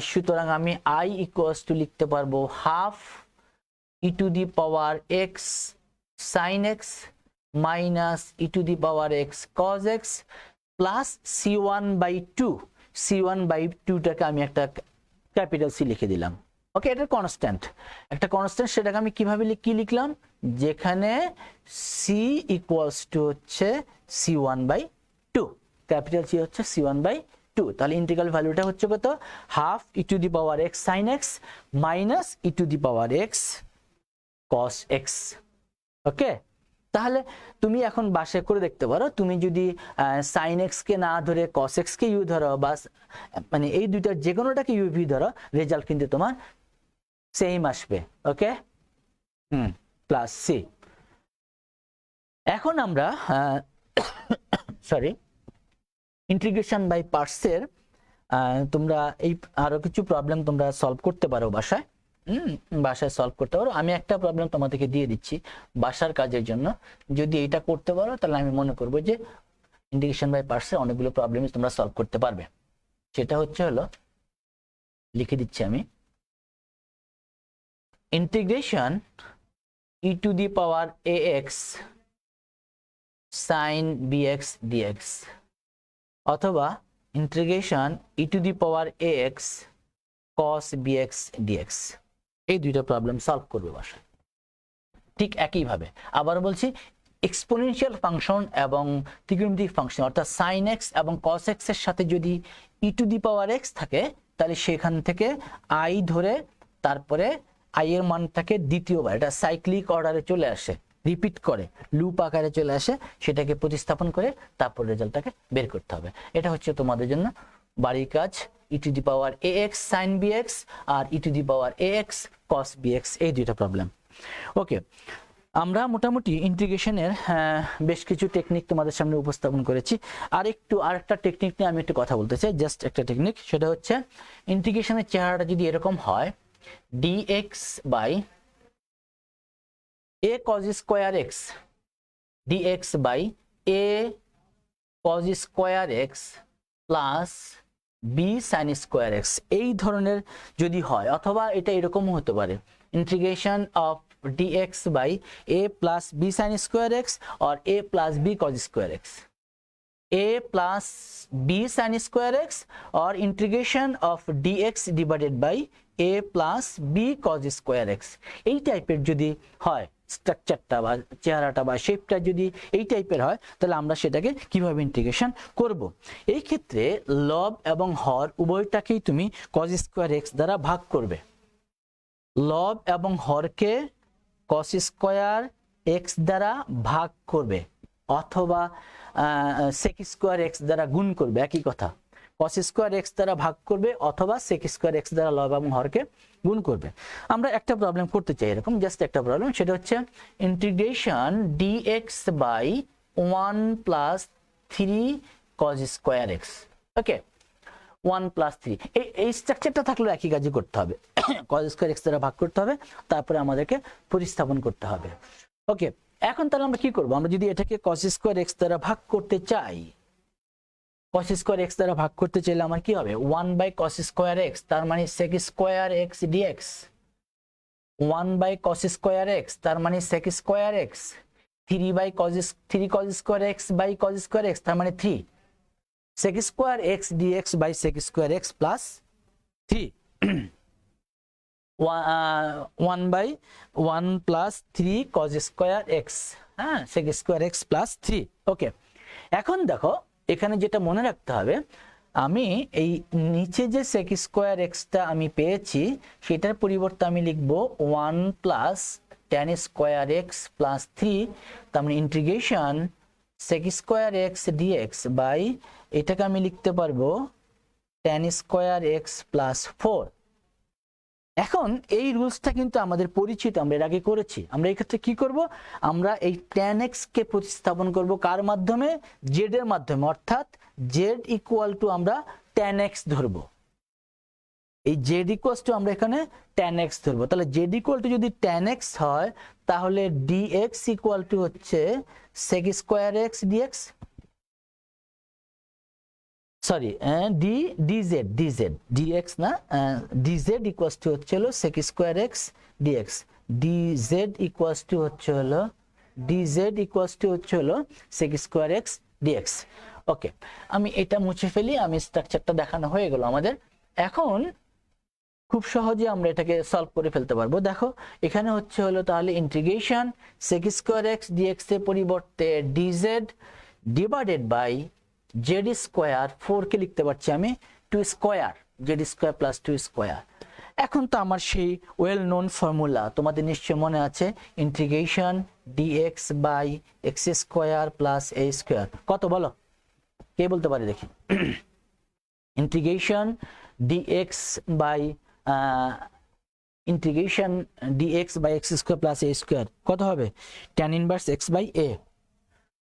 সুতরাং আমি i ইকুয়ালস টু লিখতে পারবো half e to the power x sin x minus e to the power x cos x plus c1 by 2, c1 by 2টাকে আমি একটা ক্যাপিটাল c লিখে দিলাম। ওকে, এটা কনস্ট্যান্ট, একটা কনস্ট্যান্ট, সেটাকে আমি কিভাবে কি লিখলাম, যেখানে c ইকুয়ালস টু হচ্ছে c1 বাই 2, ক্যাপিটাল c হচ্ছে c1 বাই 2, তাহলে ইন্টিগ্রাল ভ্যালুটা হচ্ছে কত? Half e to the power x sin x minus e to the power x cos x। ওকে, তাহলে তুমি এখন বাসায় করে দেখতে পারো, তুমি যদি sin x কে না ধরে cos x কে u ধরো, বা মানে এই দুইটার যে কোনোটাকে u v ধরো, রেজাল্ট কিন্তু তোমার সেম আসবে। ওকে, প্লাস c। এখন আমরা সরি ইন্টিগ্রেশন বাই পার্টসের তোমরা এই আরো কিছু প্রবলেম তোমরা সলভ করতে পারো বাসায়, বাসায় সলভ করতে পারো। আমি একটা প্রবলেম তোমাদেরকে দিয়ে দিচ্ছি বাসার কাজের জন্য, যদি এটা করতে পারো তাহলে আমি মনে করব যে ইন্টিগ্রেশন বাই পার্টসে অনেকগুলো প্রবলেম তোমরা সলভ করতে পারবে। সেটা হচ্ছে হলো, লিখে দিচ্ছি আমি, integration E to the power ax sin bx dx অথবা integration E to the power ax cos bx dx, এই দুইটা প্রবলেম সলভ করবে বাসায় ঠিক একইভাবে। আবার বলছি, এক্সপোনেনশিয়াল ফাংশন এবং ত্রিকোণমিতিক ফাংশন অর্থাৎ sin x এবং cos x এর সাথে যদি e⁻x থাকে তাহলে সেখান থেকে i ধরে তারপরে i এর মানটাকে দ্বিতীয়বার, এটা সাইক্লিক অর্ডারে চলে আসে, রিপিট করে লুপ আকারে চলে আসে, সেটাকে প্রতিস্থাপন করে তারপর রেজাল্টটাকে বের করতে হবে। এটা হচ্ছে তোমাদের জন্য বাড়ির কাজ, e⁻ax sin bx আর e⁻ax cos bx, এই দুইটা প্রবলেম। ওকে, আমরা মোটামুটি ইন্টিগ্রেশনের বেশ কিছু টেকনিক তোমাদের সামনে উপস্থাপন করেছি। আরেকটা টেকনিক নিয়ে আমি একটু কথা বলতে চাই, জাস্ট একটা টেকনিক, সেটা হচ্ছে ইন্টিগ্রেশনের চেহারাটা যদি এরকম হয় dx by a cos square x dx by a cos square x plus b sin square x, এই ধরনের যদি হয়, অথবা এটা এরকমও হতে পারে integration of dx by a plus b sin square x or a plus b cos square x, a plus b sin square x or integration of dx divided by a plus b cos square x, এই টাইপের যদি হয় স্ট্রাকচারটা বা চেহারাটা বা শেপটা যদি এই টাইপের হয় তাহলে আমরা সেটাকে কিভাবে ইন্টিগ্রেশন করব। এই ক্ষেত্রে লব এবং হর উভয়টাকেই তুমি cos square x দ্বারা ভাগ করবে, লব এবং হরকে cos স্কয়ার x দ্বারা ভাগ করবে অথবা sec স্কয়ার x দ্বারা গুণ করবে, একই কথা, cos স্কয়ার x দ্বারা ভাগ করবে অথবা sec স্কয়ার x দ্বারা লব এবং হরকে গুণ করবে। আমরা একটা প্রবলেম করতে চাই এরকম, জাস্ট একটা প্রবলেম, সেটা হচ্ছে integration dx by 1 plus 3 cos square x। Okay, 1 plus 3, এই স্ট্রাকচারটা থাকলেও একই কাজই করতে হবে, cos স্কয়ার x দ্বারা ভাগ করতে হবে, তারপরে আমাদেরকে প্রতিস্থাপন করতে হবে। ওকে, এখন তাহলে আমরা কি করব, আমরা যদি এটাকে cos স্কয়ার x দ্বারা ভাগ করতে চাই, cos স্কয়ার x দ্বারা ভাগ করতে চাইলে আমার কি হবে 1 বাই cos স্কয়ার x, তার মানে sec square x dx, 1 by cos square x তার মানে sec square x, 3 by cos square x by cos square x তার মানে 3 sec square x dx by sec square x plus 3 1 by 1 plus 3 cos square x, হ্যাঁ, sec square x plus 3। Okay, এখন দেখো এখানে যেটা মনে রাখতে হবে, আমি এই নিচে যে sec স্কয়ার x টা আমি পেয়েছি সেটার পরিবর্তে আমি লিখব 1 plus tan square x plus 3, তার মানে ইন্টিগ্রেশন sec square x dx by এটাকে আমি লিখতে পারবো tan স্কয়ার x plus 4। এখন এই রুলসটা কিন্তু আমাদের পরিচিত, আমরা এর আগে করেছি। আমরা এই ক্ষেত্রে কি করব, আমরা এই tan x কে প্রতিস্থাপন করব কার মাধ্যমে, z এর মাধ্যমে, অর্থাৎ z ইকুয়াল টু আমরা tan x ধরব, এই z ইকুয়াল টু আমরা এখানে tan x ধরব। তাহলে z ইকুয়াল টু যদি tan x হয় তাহলে dx ইকুয়াল টু হচ্ছে sec square x dx, sorry dz না, dz ইকুয়ালস টু হচ্ছে হলো sec square x dx, dz equals to হচ্ছে হলো sec square x dx। Okay, আমি এটা মুছে ফেলি, আমি স্ট্রাকচারটা দেখানো হয়ে গেল আমাদের। এখন খুব সহজে আমরা এটাকে সলভ করে ফেলতে পারবো। দেখো এখানে হচ্ছে হলো তাহলে integration sec square x dx এর পরিবর্তে dz divided by z square, 4 কে লিখতে পারছি আমি 2 square, z square plus 2 square. এখন তো আমার সেই ওয়েল নোন ফর্মুলা তোমাদের নিশ্চয় মনে আছে, integration dx by x square plus a square, কত বলো, কে বলতে পারে দেখি, integration dx by x square plus a square কত হবে, tan inverse x by a,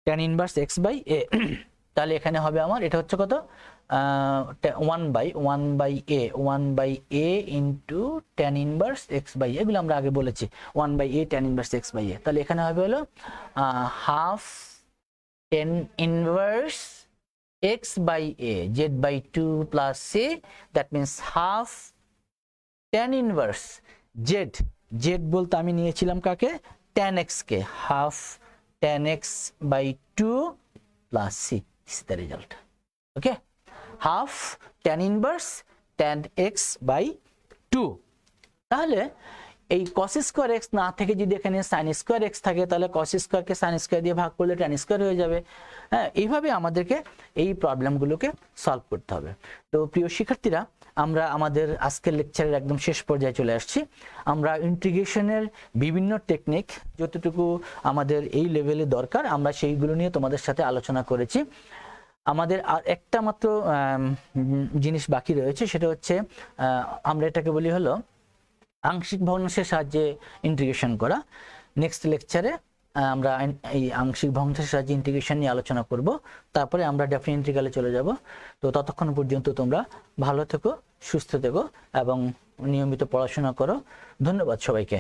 tan inverse x by a। তাহলে এখানে হবে আমার, এটা হচ্ছে কত 1 by a into tan inverse x by a, এগুলো আমরা আগে বলেছি 1 by a tan inverse x by a। তাহলে এখানে হবে হলো half tan inverse x by a z by 2 plus c, that means half tan inverse z বলতে আমি নিয়েছিলাম কাকে, tan x কে, half tan x by 2 plus c, this is the result. Okay, half tan inverse tan x by 2। তাহলে এই cos square x না থেকে যদি এখানে sin স্কয়ার x থাকে তাহলে cos স্কয়ারকে sin স্কয়ার দিয়ে ভাগ করলে tan স্কয়ার হয়ে যাবে। হ্যাঁ, এইভাবে আমাদেরকে এই প্রবলেমগুলোকে সলভ করতে হবে। তো প্রিয় শিক্ষার্থীরা, আমরা আমাদের আজকের লেকচারের একদম শেষ পর্যায়ে চলে আসছি। আমরা ইন্টিগ্রেশনের বিভিন্ন টেকনিক যতটুকু আমাদের এই লেভেলে দরকার আমরা সেইগুলো নিয়ে তোমাদের সাথে আলোচনা করেছি। আমাদের আর একটা মাত্র জিনিস বাকি রয়েছে, সেটা হচ্ছে আমরা এটাকে বলি হলো আংশিক ভগ্নাংশের সাহায্যে ইন্টিগ্রেশন করা। নেক্সট লেকচারে আমরা এই আংশিক ভগ্নাংশের সাহায্যে ইন্টিগ্রেশন নিয়ে আলোচনা করব, তারপরে আমরা ডেফিনিট ইন্টিগ্রালে চলে যাব। তো ততক্ষণ পর্যন্ত তোমরা ভালো থেকো, সুস্থ থেকো এবং নিয়মিত পড়াশোনা করো। ধন্যবাদ সবাইকে।